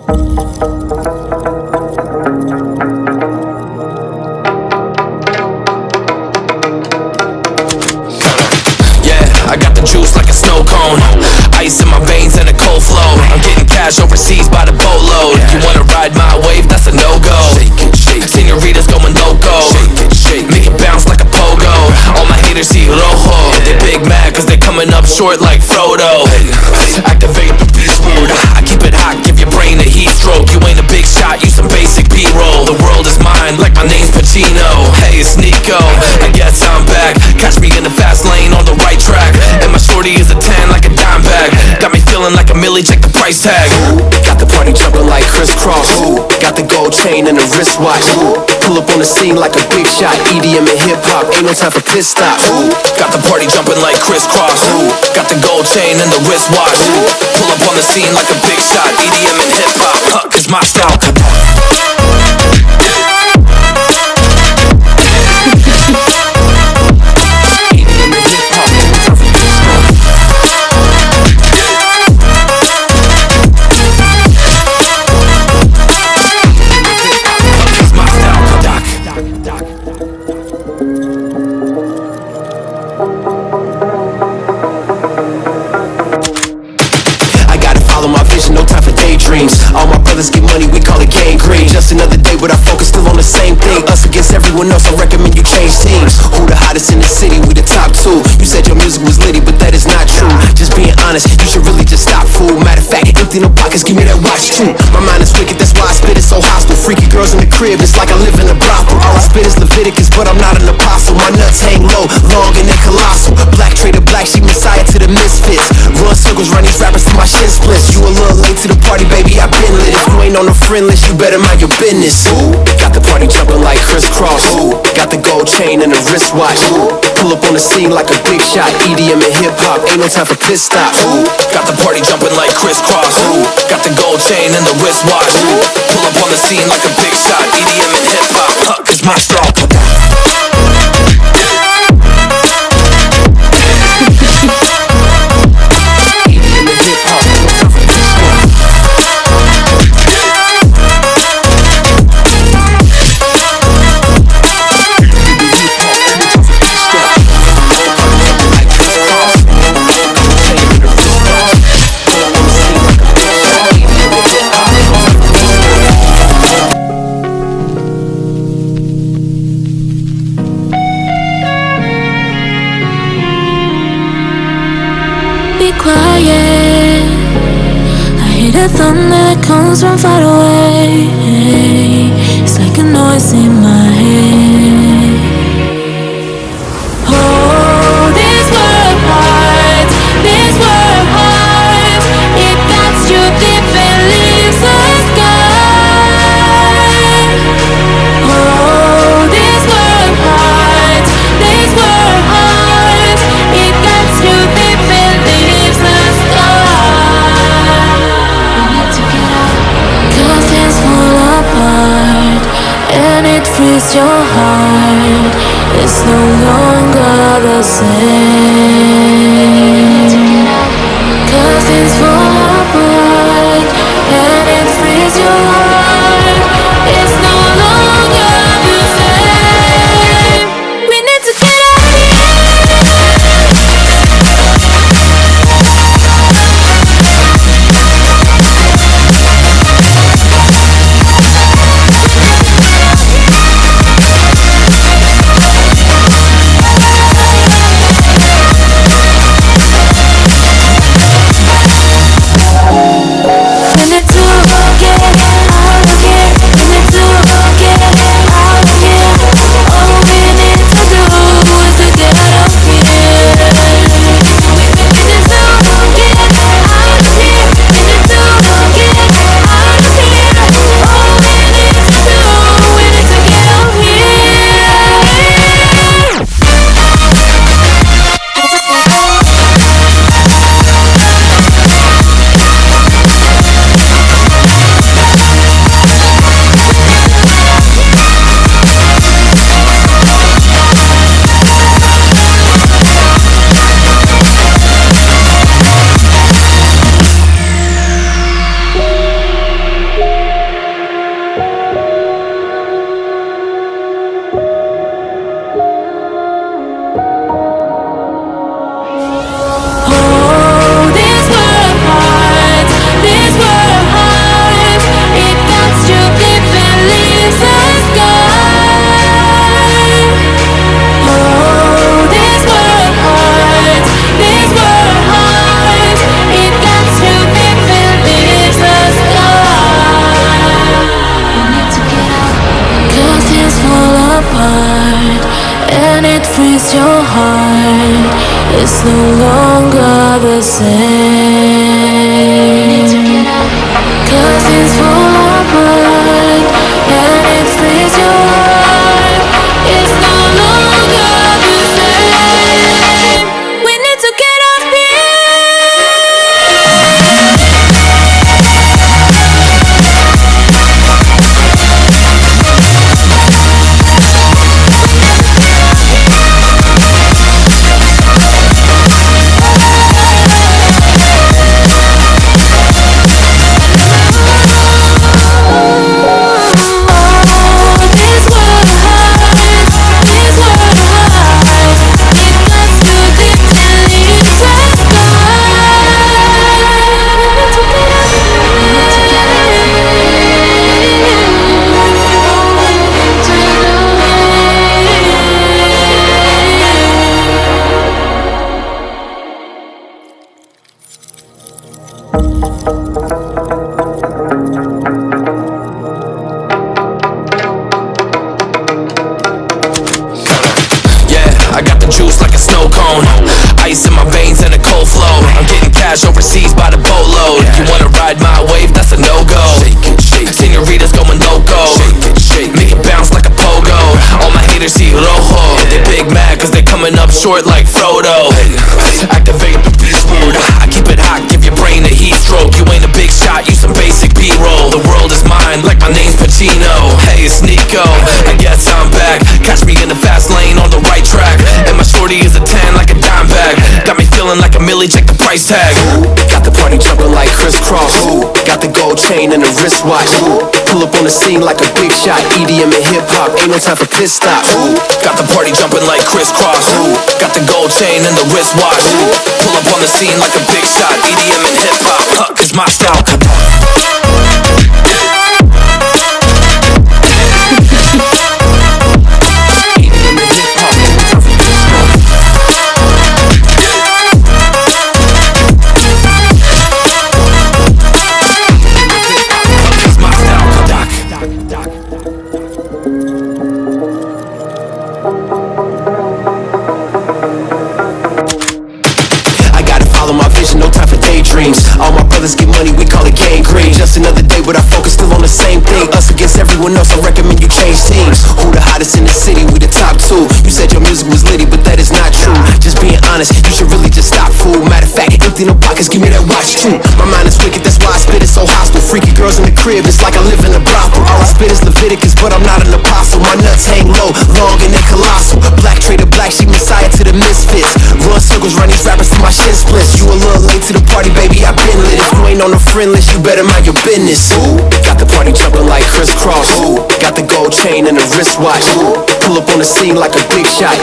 I got the juice like a snow cone, ice in my veins and a cold flow. I'm getting cash overseas by the boatload. You wanna ride my wave? That's a no-go. Senoritas going loco, make it bounce like a pogo. All my haters see rojo, they big mad cause they coming up short like Frodo. Activate the beast mode, I keep it hot, give your brain a heat stroke. You ain't a big shot, you some basic B-roll. The world is mine like my name's Pacino. Hey, it's Nico, I guess I'm back. Catch me in the fast lane on the right track. And my shorty is a 10 like a dime bag. Got me feeling like a milli, check the price tag. Got the party jumping like crisscross. Got the gold chain and the wristwatch. Pull up on the scene like a big shot. EDM and hip-hop, ain't no time for pit stops. Got the party jumping like crisscross. Got the gold chain and the wristwatch. Pull up on the scene like a big shot. EDM and hip-hop, cause my style. All my brothers get money, we call it gangrene. Just another day, but our focus still on the same thing. Us against everyone else, I recommend you change teams. Who the hottest in the city? We the top two. You said your music was litty, but that is not true. Just being honest, you should really just stop, fool. Matter of fact, empty no pockets, give me that watch too. My mind is wicked, that's why I spit it so hostile. Freaky girls in the crib, it's like I live in a brothel. All I spit is Leviticus, but I'm not an apostle. My nuts hang low, long and they colossal. Black trader, black sheep messiah to the misfits. Run circles, run these rappers till my shin splits. You a little late to the party, baby, I've been lit. If you ain't on no friend list, you better mind your business. Got the party jumping like crisscross. Got the gold chain and the wristwatch. Pull up on the scene like a big shot. EDM and hip-hop, ain't no time for pit stops. Got the party jumping like crisscross. Got the gold chain and the wristwatch. Pull up on the scene like a big shot. EDM and hip-hop, cause my style. Quiet, I hear the thunder that comes from far away. It's like a noise in my head. Oh, this world hides, this world hides. It cuts you deep and leaves the sky. Oh, this world hides, this world hides. It cuts you deep and leaves the sky. We need to get out, 'cause things fall apart and it feels I got the juice like a snow cone, ice in my veins and a cold flow. I'm getting cash overseas by the boatload. You wanna ride my wave? That's a no-go. Senoritas going loco, make it bounce like a pogo. All my haters see rojo, they big mad cause they coming up short like Frodo. Activate the beast mode, I keep it hot, give your brain a heat stroke. You ain't a big shot, you some basic B-roll. The world is mine like my name's Pacino. Hey, it's Nico, I guess I'm back. Catch me in the fast lane on the right track. And my shorty is a 10 like a dime bag. Got me feeling like a milli, check the price tag. Got the party jumping like crisscross. Got the gold chain and the wristwatch. Pull up on the scene like a big shot. EDM and hip hop, ain't no time for pit stops. Got the party jumping like crisscross. Got the gold chain and the wristwatch. Pull up on the scene like a big shot. EDM and hip hop, cause my style. All my brothers get money, we call it gang green. Just another day, but our focus still on the same thing. Us against everyone else, I recommend you change teams. Who the hottest in the city? We the top two. You said your music was litty, but that is not true. Just being honest, you should really just stop, fool. Matter of fact, empty no pockets, give me that watch too. My mind is wicked, that's why I spit it so hostile. Freaky girls in the crib, it's like I live in a brothel. All I spit is Leviticus, but I'm not an apostle. My nuts hang low, long and they colossal. Black trader black, she messiah to the misfits. Run circles, run these rappers till my shin splits. You a little late to the party, baby, I've been lit. If you ain't on the friend list, you better mind your business. Got the party jumping like crisscross. Got the gold chain and the wristwatch. Pull up on the scene like a big shot.